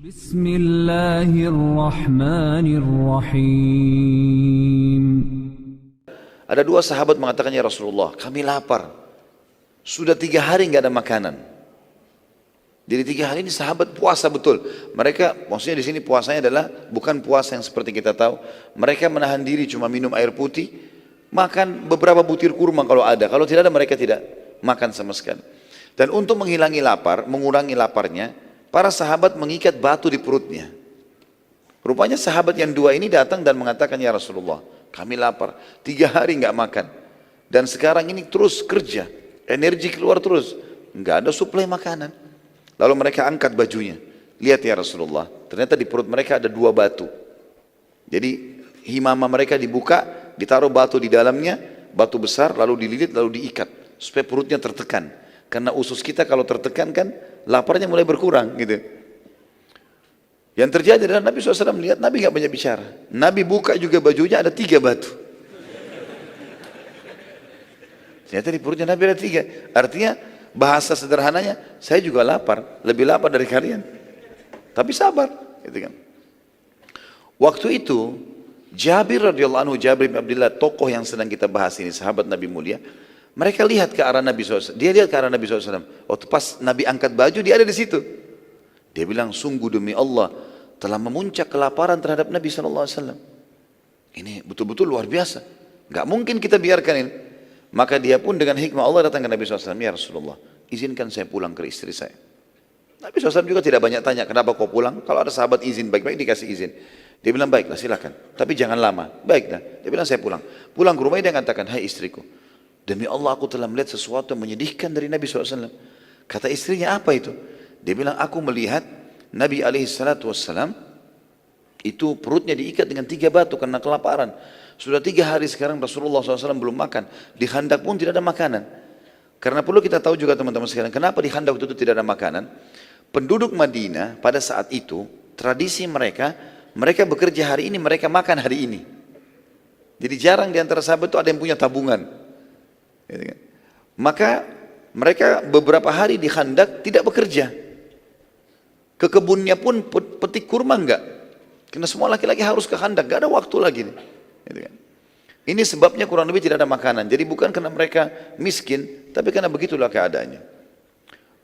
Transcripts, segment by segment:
Bismillahirrahmanirrahim. Ada dua sahabat mengatakan, ya Rasulullah, kami lapar. Sudah 3 hari nggak ada makanan. Jadi 3 hari ini sahabat puasa betul. Mereka, maksudnya di sini puasanya adalah bukan puasa yang seperti kita tahu. Mereka menahan diri cuma minum air putih, makan beberapa butir kurma kalau ada. Kalau tidak ada mereka tidak makan sama sekali. Dan untuk menghilangi lapar, mengurangi laparnya, para sahabat mengikat batu di perutnya. Rupanya sahabat yang dua ini datang dan mengatakan, ya Rasulullah, kami lapar, 3 hari nggak makan. Dan sekarang ini terus kerja, energi keluar terus, nggak ada suplai makanan. Lalu mereka angkat bajunya. Lihat ya Rasulullah, ternyata di perut mereka ada 2 batu. Jadi himama mereka dibuka, ditaruh batu di dalamnya, batu besar, lalu dililit, lalu diikat. Supaya perutnya tertekan. Karena usus kita kalau tertekan kan, laparnya mulai berkurang gitu. Yang terjadi adalah Nabi SAW melihat, Nabi nggak banyak bicara. Nabi buka juga bajunya, ada 3 batu. Ternyata di perutnya Nabi ada 3. Artinya, bahasa sederhananya, saya juga lapar, lebih lapar dari kalian. Tapi sabar, gitu kan. Waktu itu, Jabir radhiyallahu anhu, Jabir bin Abdullah, tokoh yang sedang kita bahas ini, sahabat Nabi mulia, mereka lihat ke arah Nabi SAW. Dia lihat ke arah Nabi SAW. Waktu pas Nabi angkat baju, dia ada di situ. Dia bilang, sungguh demi Allah, telah memuncak kelaparan terhadap Nabi SAW. Ini betul-betul luar biasa. Gak mungkin kita biarkan ini. Maka dia pun dengan hikmah Allah datang ke Nabi SAW. Ya Rasulullah, izinkan saya pulang ke istri saya. Nabi SAW juga tidak banyak tanya, kenapa kau pulang? Kalau ada sahabat izin, baik-baik dikasih izin. Dia bilang, baiklah silakan. Tapi jangan lama. Baiklah. Dia bilang, saya pulang. Pulang ke rumah dia mengatakan, hai istriku, demi Allah aku telah melihat sesuatu yang menyedihkan dari Nabi SAW. Kata istrinya, apa itu? Dia bilang, aku melihat Nabi SAW itu perutnya diikat dengan 3 batu karena kelaparan. Sudah 3 hari sekarang Rasulullah SAW belum makan. Di khandak pun tidak ada makanan. Karena perlu kita tahu juga teman-teman sekalian, kenapa di khandak itu tidak ada makanan? Penduduk Madinah pada saat itu, tradisi mereka bekerja hari ini, mereka makan hari ini. Jadi jarang di antara sahabat itu ada yang punya tabungan. Maka mereka beberapa hari di khandak tidak bekerja. Ke kebunnya pun petik kurma enggak. Karena semua laki-laki harus ke khandak, enggak ada waktu lagi. Ini sebabnya kurang lebih tidak ada makanan. Jadi bukan karena mereka miskin, tapi karena begitulah keadaannya.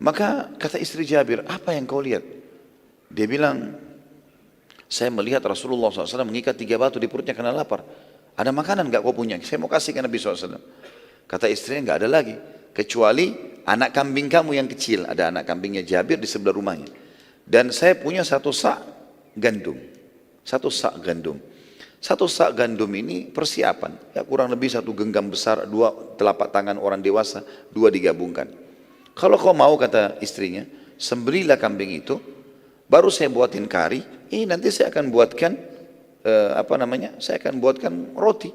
Maka kata istri Jabir, apa yang kau lihat? Dia bilang, saya melihat Rasulullah SAW mengikat 3 batu di perutnya karena lapar. Ada makanan enggak kau punya? Saya mau kasih ke Nabi SAW. Kata istrinya, enggak ada lagi. Kecuali anak kambing kamu yang kecil. Ada anak kambingnya Jabir di sebelah rumahnya. Dan saya punya 1 sak gandum. 1 sak gandum. 1 sak gandum ini persiapan. Ya kurang lebih 1 genggam besar, 2 telapak tangan orang dewasa, 2 digabungkan. Kalau kau mau, kata istrinya, sembelilah kambing itu, baru saya buatin kari. Ini nanti saya akan buatkan, saya akan buatkan roti.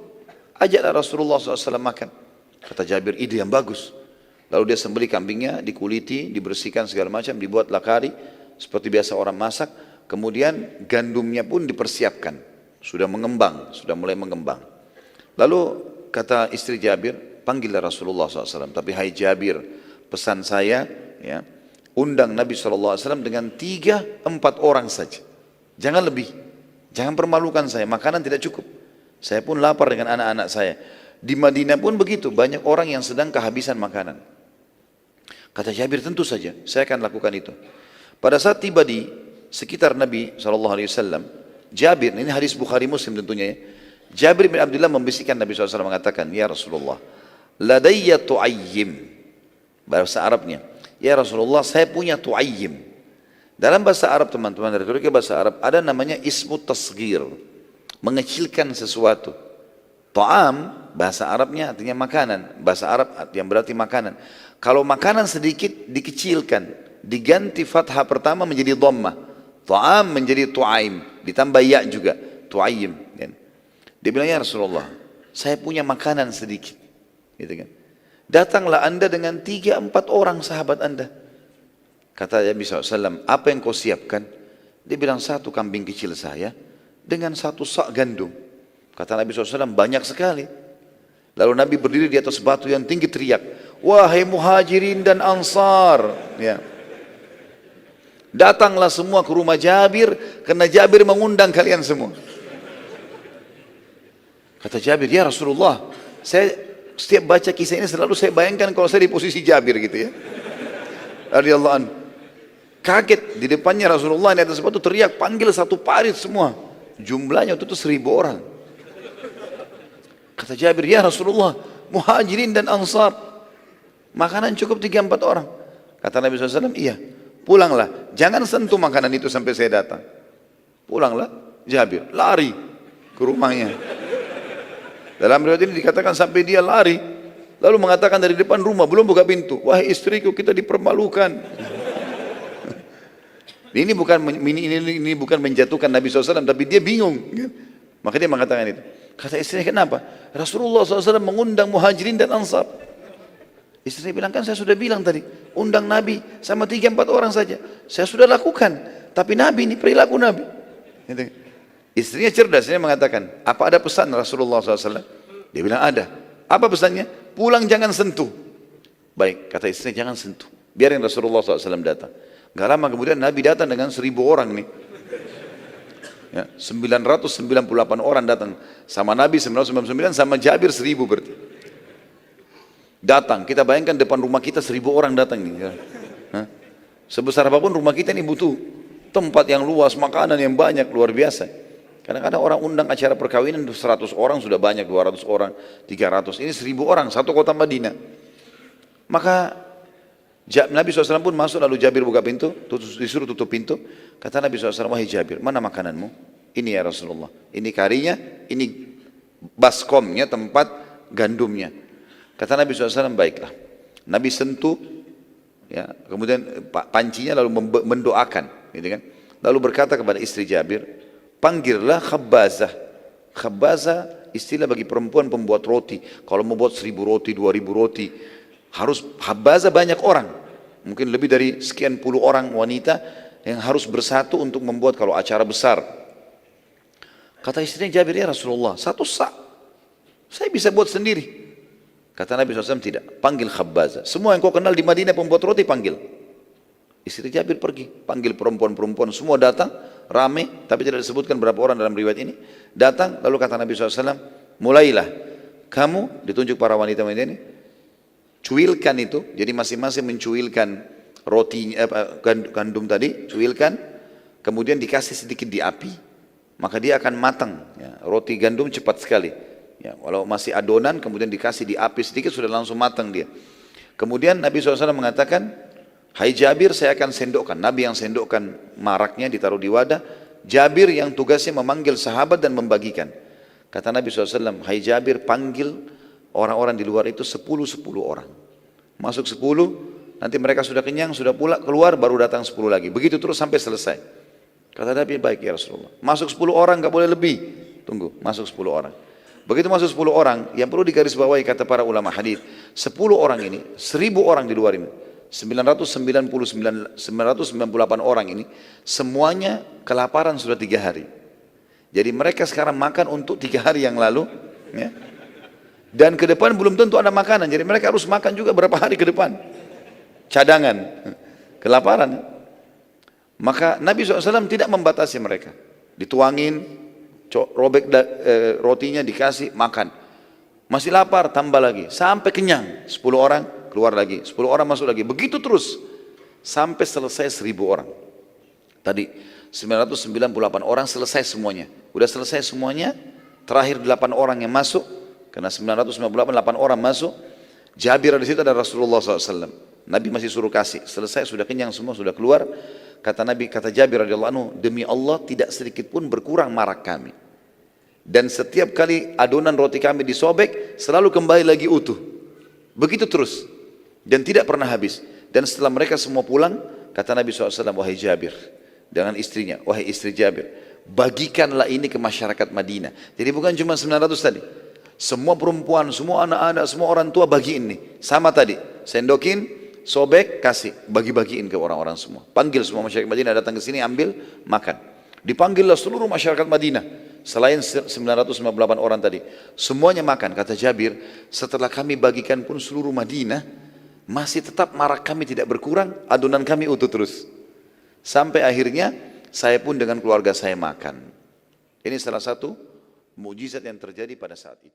Ajaklah Rasulullah SAW makan. Kata Jabir, ide yang bagus. Lalu dia sembelih kambingnya, dikuliti, dibersihkan segala macam, dibuatlah kari. Seperti biasa orang masak. Kemudian gandumnya pun dipersiapkan. Sudah mengembang, sudah mulai mengembang. Lalu kata istri Jabir, panggillah Rasulullah SAW. Tapi hai Jabir, pesan saya, ya, undang Nabi SAW dengan 3-4 orang saja. Jangan lebih. Jangan permalukan saya, makanan tidak cukup. Saya pun lapar dengan anak-anak saya. Di Madinah pun begitu, banyak orang yang sedang kehabisan makanan. Kata Jabir, tentu saja, saya akan lakukan itu. Pada saat tiba di sekitar Nabi SAW, Jabir, ini hadis Bukhari Muslim tentunya ya. Jabir bin Abdullah membisikkan Nabi SAW mengatakan, ya Rasulullah, ladayya tu'ayyim. Bahasa Arabnya, ya Rasulullah, saya punya tu'ayyim. Dalam bahasa Arab teman-teman, dari bahasa Arab, ada namanya ismu tasghir, mengecilkan sesuatu. Ta'am, bahasa Arabnya artinya makanan. Bahasa Arab yang berarti makanan. Kalau makanan sedikit, dikecilkan. Diganti fathah pertama menjadi dhammah. Ta'am menjadi tu'aim, ditambah ya juga, tu'aim. Dia bilang, ya Rasulullah, saya punya makanan sedikit. Gitu kan. Datanglah anda dengan 3-4 orang sahabat anda. Kata Nabi SAW, apa yang kau siapkan? Dia bilang, 1 kambing kecil saya dengan 1 sak gandum. Kata Nabi SAW, banyak sekali. Lalu Nabi berdiri di atas batu yang tinggi teriak, wahai muhajirin dan ansar. Ya. Datanglah semua ke rumah Jabir, karena Jabir mengundang kalian semua. Kata Jabir, ya Rasulullah, saya setiap baca kisah ini selalu saya bayangkan kalau saya di posisi Jabir gitu ya. Radhiyallahu anhu. Kaget di depannya Rasulullah di atas sepatu teriak, panggil satu parit semua. Jumlahnya itu 1.000 orang. Kata Jabir, ya Rasulullah, muhajirin dan ansar, makanan cukup 3-4 orang. Kata Nabi SAW, iya, pulanglah, jangan sentuh makanan itu sampai saya datang. Pulanglah, Jabir lari ke rumahnya. Dalam riwayat ini dikatakan sampai dia lari, lalu mengatakan dari depan rumah, belum buka pintu, wahai istriku, kita dipermalukan. Ini bukan menjatuhkan Nabi SAW, tapi dia bingung. Maka dia mengatakan itu. Kata istrinya, kenapa? Rasulullah SAW mengundang muhajirin dan ansar. Istrinya bilang, kan saya sudah bilang tadi, undang Nabi sama 3-4 orang saja. Saya sudah lakukan, tapi Nabi ini perilaku Nabi. Istrinya cerdas, dia mengatakan, apa ada pesan Rasulullah SAW? Dia bilang ada. Apa pesannya? Pulang jangan sentuh. Baik, kata istrinya, jangan sentuh. Biarin Rasulullah SAW datang. Gak lama kemudian Nabi datang dengan 1.000 orang nih. Ya, 998 orang datang sama Nabi 999, sama Jabir 1.000 berarti. Datang, kita bayangkan depan rumah kita 1.000 orang datang nih. Ya. Sebesar apapun rumah kita ini butuh tempat yang luas, makanan yang banyak, luar biasa. Kadang-kadang orang undang acara perkawinan 100 orang sudah banyak, 200 orang, 300. Ini 1.000 orang, satu kota Madinah. Maka Nabi SAW pun masuk, lalu Jabir buka pintu, disuruh tutup pintu. Kata Nabi SAW, wahai Jabir, mana makananmu? Ini ya Rasulullah, ini karinya, ini baskomnya, tempat gandumnya. Kata Nabi SAW, baiklah. Nabi sentuh, ya, kemudian pancinya lalu mendoakan, gitu kan? Lalu berkata kepada istri Jabir, panggillah khabbazah. Khabbazah istilah bagi perempuan pembuat roti. Kalau membuat 1.000 roti, 2.000 roti, harus khabbazah banyak orang. Mungkin lebih dari sekian puluh orang wanita yang harus bersatu untuk membuat kalau acara besar. Kata istrinya Jabir, ya Rasulullah, 1 sak saya bisa buat sendiri. Kata Nabi SAW, tidak, panggil khabbazah. Semua yang kau kenal di Madinah pembuat roti, panggil. Istri Jabir pergi, panggil perempuan-perempuan, semua datang, rame, tapi tidak disebutkan berapa orang dalam riwayat ini. Datang, lalu kata Nabi SAW, mulailah, kamu, ditunjuk para wanita ini, cuilkan itu, jadi masing-masing mencuilkan roti, gandum tadi, cuilkan, kemudian dikasih sedikit di api, maka dia akan matang. Ya, roti gandum cepat sekali. Ya, walau masih adonan, kemudian dikasih di api sedikit, sudah langsung matang dia. Kemudian Nabi SAW mengatakan, hai Jabir, saya akan sendokkan. Nabi yang sendokkan maraknya, ditaruh di wadah. Jabir yang tugasnya memanggil sahabat dan membagikan. Kata Nabi SAW, hai Jabir, panggil orang-orang di luar itu 10 orang. Masuk 10, nanti mereka sudah kenyang, sudah pula keluar, baru datang 10 lagi. Begitu terus sampai selesai. Kata Nabi, baik ya Rasulullah. Masuk 10 orang, gak boleh lebih. Tunggu, masuk 10 orang. Begitu masuk 10 orang, yang perlu digarisbawahi kata para ulama hadis, 10 orang ini, 1.000 orang di luar ini, 998 orang ini, semuanya kelaparan sudah 3 hari. Jadi mereka sekarang makan untuk 3 hari yang lalu, ya. Dan ke depan belum tentu ada makanan, jadi mereka harus makan juga berapa hari ke depan. Cadangan, kelaparan. Maka Nabi SAW tidak membatasi mereka. Dituangin, robek rotinya, dikasih, makan. Masih lapar, tambah lagi. Sampai kenyang, 10 orang keluar lagi, 10 orang masuk lagi. Begitu terus, sampai selesai 1.000 orang. Tadi 998 orang selesai semuanya. Udah selesai semuanya, terakhir 8 orang yang masuk. Karena 998 orang masuk, Jabir di situ ada Rasulullah SAW. Nabi masih suruh kasih. Selesai, sudah kenyang semua, sudah keluar. Kata Nabi, kata Jabir radhiyallahu anhu, demi Allah tidak sedikit pun berkurang marak kami. Dan setiap kali adonan roti kami disobek, selalu kembali lagi utuh. Begitu terus. Dan tidak pernah habis. Dan setelah mereka semua pulang, kata Nabi SAW, wahai Jabir, dengan istrinya, wahai istri Jabir, bagikanlah ini ke masyarakat Madinah. Jadi bukan cuma 900 tadi. Semua perempuan, semua anak-anak, semua orang tua bagiin nih. Sama tadi, sendokin, sobek, kasih, bagi-bagiin ke orang-orang semua. Panggil semua masyarakat Madinah datang ke sini, ambil, makan. Dipanggillah seluruh masyarakat Madinah. Selain 998 orang tadi, semuanya makan. Kata Jabir, setelah kami bagikan pun seluruh Madinah, masih tetap marak kami tidak berkurang, adonan kami utuh terus. Sampai akhirnya saya pun dengan keluarga saya makan. Ini salah satu mukjizat yang terjadi pada saat itu.